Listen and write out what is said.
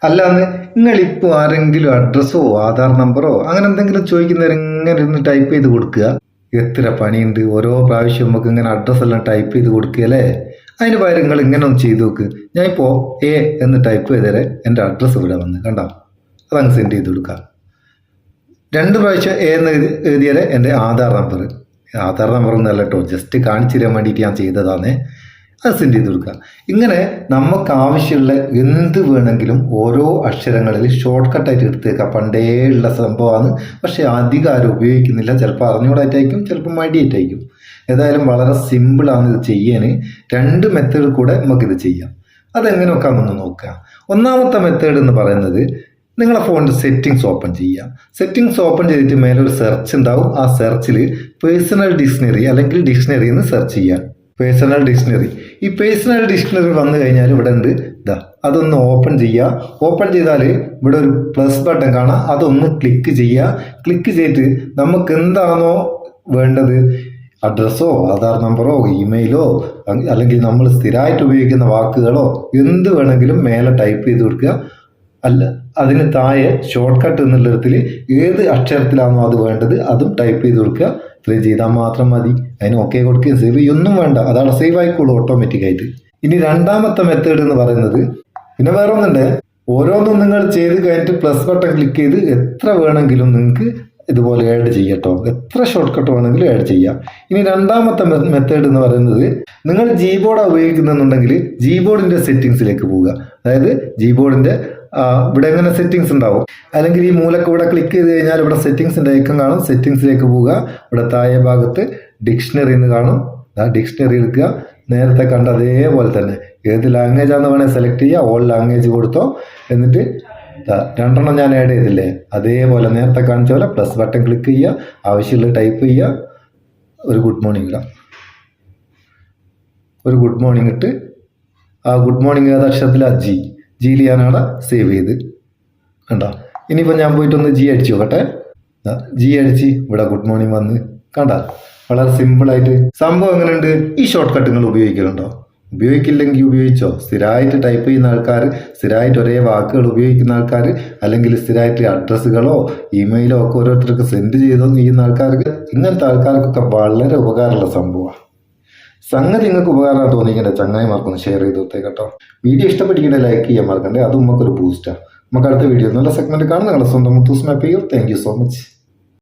അല്ലാന്ന് നിങ്ങളിപ്പോൾ ആരെങ്കിലും അഡ്രസ്സോ ആധാർ നമ്പറോ അങ്ങനെ എന്തെങ്കിലും ചോദിക്കുന്നവർ ഇങ്ങനെ ഇരുന്ന് ടൈപ്പ് ചെയ്ത് കൊടുക്കുക. എത്ര പണിയുണ്ട് ഓരോ പ്രാവശ്യം നമുക്ക് ഇങ്ങനെ അഡ്രസ്സെല്ലാം ടൈപ്പ് ചെയ്ത് കൊടുക്കുകയല്ലേ. അതിന് പകരം നിങ്ങൾ ഇങ്ങനെ ഒന്ന് ചെയ്ത് നോക്ക്. ഞാൻ ഇപ്പോൾ എ എന്ന് ടൈപ്പ് ചെയ്തേരെ എൻ്റെ അഡ്രസ്സ് ഇവിടെ വന്ന് കണ്ടോ, അതങ്ങ് സെൻഡ് ചെയ്ത് കൊടുക്കാം. 2 പ്രാവശ്യം എ എന്ന് എഴുതിയാൽ എൻ്റെ ആധാർ നമ്പർ ഒന്നല്ല കേട്ടോ, ജസ്റ്റ് കാണിച്ചു തരാൻ വേണ്ടിയിട്ട് ഞാൻ ചെയ്തതാണേ. അത് സെൻഡ് ചെയ്ത് കൊടുക്കുക. ഇങ്ങനെ നമുക്ക് ആവശ്യമുള്ള എന്ത് വേണമെങ്കിലും ഓരോ അക്ഷരങ്ങളിൽ ഷോർട്ട് കട്ടായിട്ട് എടുത്തേക്കാം. പണ്ടേ ഉള്ള സംഭവമാണ്, പക്ഷേ അധികം ആരും ഉപയോഗിക്കുന്നില്ല. ചിലപ്പോൾ അറിഞ്ഞുകൂടായിട്ടായിരിക്കും, ചിലപ്പോൾ മടിയായിട്ടായിരിക്കും. ഏതായാലും വളരെ സിമ്പിളാണ് ഇത് ചെയ്യാൻ. 2 മെത്തേഡ് കൂടെ നമുക്കിത് ചെയ്യാം. അതെങ്ങനെ നോക്കാമെന്ന് നോക്കുക. ഒന്നാമത്തെ മെത്തേഡ് എന്ന് പറയുന്നത്, നിങ്ങളെ ഫോണിൻ്റെ സെറ്റിങ്സ് ഓപ്പൺ ചെയ്യുക. സെറ്റിങ്സ് ഓപ്പൺ ചെയ്തിട്ട് മേലെ ഒരു സെർച്ച് ഉണ്ടാവും. ആ സെർച്ചിൽ പേഴ്സണൽ ഡിക്ഷണറി അല്ലെങ്കിൽ ഡിക്ഷണറി എന്ന് സെർച്ച് ചെയ്യുക. Personal dictionary. ഈ പേഴ്സണൽ ഡിക്ഷണറി വന്നു കഴിഞ്ഞാൽ ഇവിടെ ഉണ്ട്, ഇതാ അതൊന്ന് ഓപ്പൺ ചെയ്യുക. ഓപ്പൺ ചെയ്താൽ ഇവിടെ ഒരു പ്ലസ് ബട്ടൺ കാണാം, അതൊന്ന് ക്ലിക്ക് ചെയ്യുക. ക്ലിക്ക് ചെയ്തിട്ട് നമുക്ക് എന്താണോ വേണ്ടത്, അഡ്രസ്സോ ആധാർ നമ്പറോ ഇമെയിലോ അല്ലെങ്കിൽ നമ്മൾ സ്ഥിരമായിട്ട് ഉപയോഗിക്കുന്ന വാക്കുകളോ എന്ത് വേണമെങ്കിലും മേലെ ടൈപ്പ് ചെയ്ത് കൊടുക്കുക. അല്ല അതിന് താഴെ ഷോർട്ട് കട്ട് എന്നുള്ളിടത്തിൽ ഏത് അക്ഷരത്തിലാണോ അത് വേണ്ടത് അതും ടൈപ്പ് ചെയ്ത് കൊടുക്കുക. ഇത്രയും ചെയ്താൽ മാത്രം മതി. അതിന് ഓക്കെ കൊടുക്കുകയും സേവ് ചെയ്യൊന്നും വേണ്ട, അതവിടെ സേവ് ആയിക്കോളൂ ഓട്ടോമാറ്റിക്കായിട്ട്. ഇനി രണ്ടാമത്തെ മെത്തേഡ് എന്ന് പറയുന്നത്, പിന്നെ വേറെ ഒന്നുണ്ട്, ഓരോന്നും നിങ്ങൾ ചെയ്ത് കഴിഞ്ഞിട്ട് പ്ലസ് ബട്ടൺ ക്ലിക്ക് ചെയ്ത് എത്ര വേണമെങ്കിലും നിങ്ങൾക്ക് ഇതുപോലെ ആഡ് ചെയ്യട്ടോ, എത്ര ഷോർട്ട് കട്ട് വേണമെങ്കിലും ആഡ് ചെയ്യാം. ഇനി രണ്ടാമത്തെ മെത്തേഡ് എന്ന് പറയുന്നത്, നിങ്ങൾ ജീബോർഡ് ഉപയോഗിക്കുന്നുണ്ടെങ്കിൽ ജീബോർഡിൻ്റെ സെറ്റിങ്സിലേക്ക് പോവുക. അതായത് ജീബോർഡിൻ്റെ ഇവിടെ എങ്ങനെ സെറ്റിങ്സ് ഉണ്ടാവും, അല്ലെങ്കിൽ ഈ മൂലക്ക് ഇവിടെ ക്ലിക്ക് ചെയ്ത് കഴിഞ്ഞാൽ ഇവിടെ സെറ്റിങ്സിൻ്റെ ഐക്കൺ കാണും. സെറ്റിങ്സിലേക്ക് പോവുക. ഇവിടെ താഴെ ഭാഗത്ത് ഡിക്ഷണറി എന്ന് കാണും. ആ ഡിക്ഷണറി എടുക്കുക. നേരത്തെ കണ്ട അതേപോലെ തന്നെ ഏത് ലാംഗ്വേജ് ആണെന്ന് വേണമെങ്കിൽ സെലക്ട് ചെയ്യുക. ഓൾ ലാംഗ്വേജ് കൊടുത്തോ. എന്നിട്ട് 2 ഞാൻ ആഡ് ചെയ്തില്ലേ, അതേപോലെ നേരത്തെ കാണിച്ച പോലെ പ്ലസ് ബട്ടൺ ക്ലിക്ക് ചെയ്യുക. ആവശ്യമുള്ള ടൈപ്പ് ചെയ്യുക. ഒരു ഗുഡ് മോർണിംഗ് ഇടാം. ഒരു ഗുഡ് മോർണിംഗ് ഇട്ട് ആ ഗുഡ് മോർണിംഗ് ഏത് അക്ഷരത്തിലാണ്, ജിയിൽ ഞാനവിടെ സേവ് ചെയ്ത് കണ്ടോ. ഇനിയിപ്പോൾ ഞാൻ പോയിട്ടൊന്ന് ജി അടിച്ചു നോക്കട്ടെ. ജി അടിച്ച് ഇവിടെ ഗുഡ് മോർണിംഗ് വന്ന് കണ്ട. വളരെ സിമ്പിളായിട്ട് സംഭവം എങ്ങനെയുണ്ട്. ഈ ഷോർട്ട് കട്ട് നിങ്ങൾ ഉപയോഗിക്കലുണ്ടോ? ഉപയോഗിക്കില്ലെങ്കിൽ ഉപയോഗിച്ചോ. സ്ഥിരമായിട്ട് ടൈപ്പ് ചെയ്യുന്ന ആൾക്കാർ, സ്ഥിരമായിട്ട് ഒരേ വാക്കുകൾ ഉപയോഗിക്കുന്ന ആൾക്കാർ, അല്ലെങ്കിൽ സ്ഥിരമായിട്ട് അഡ്രസ്സുകളോ ഇമെയിലോ ഒക്കെ ഓരോരുത്തർക്ക് സെൻഡ് ചെയ്തോ ചെയ്യുന്ന ആൾക്കാർക്ക്, ഇങ്ങനത്തെ ആൾക്കാർക്കൊക്കെ വളരെ ഉപകാരമുള്ള സംഭവമാണ്. സംഗതി നിങ്ങൾക്ക് ഉപകാരം തോന്നിക്കണ്ടേ, ചങ്ങായിമാർക്കൊന്ന് ഷെയർ ചെയ്ത് കൊടുത്തേ കേട്ടോ. വീഡിയോ ഇഷ്ടപ്പെട്ടിട്ടുണ്ടെ ലൈക്ക് ചെയ്യാൻ മറക്കണ്ടേ, അതും നമുക്കൊരു ബൂസ്റ്റാണ്. നമുക്ക് അടുത്ത വീഡിയോ നല്ല സെഗ്മെന്റ് കാണും. നിങ്ങളുടെ സ്വന്തം മുത്തൂസ് മാപ്പ് ചെയ്യൂ. Thank you so much.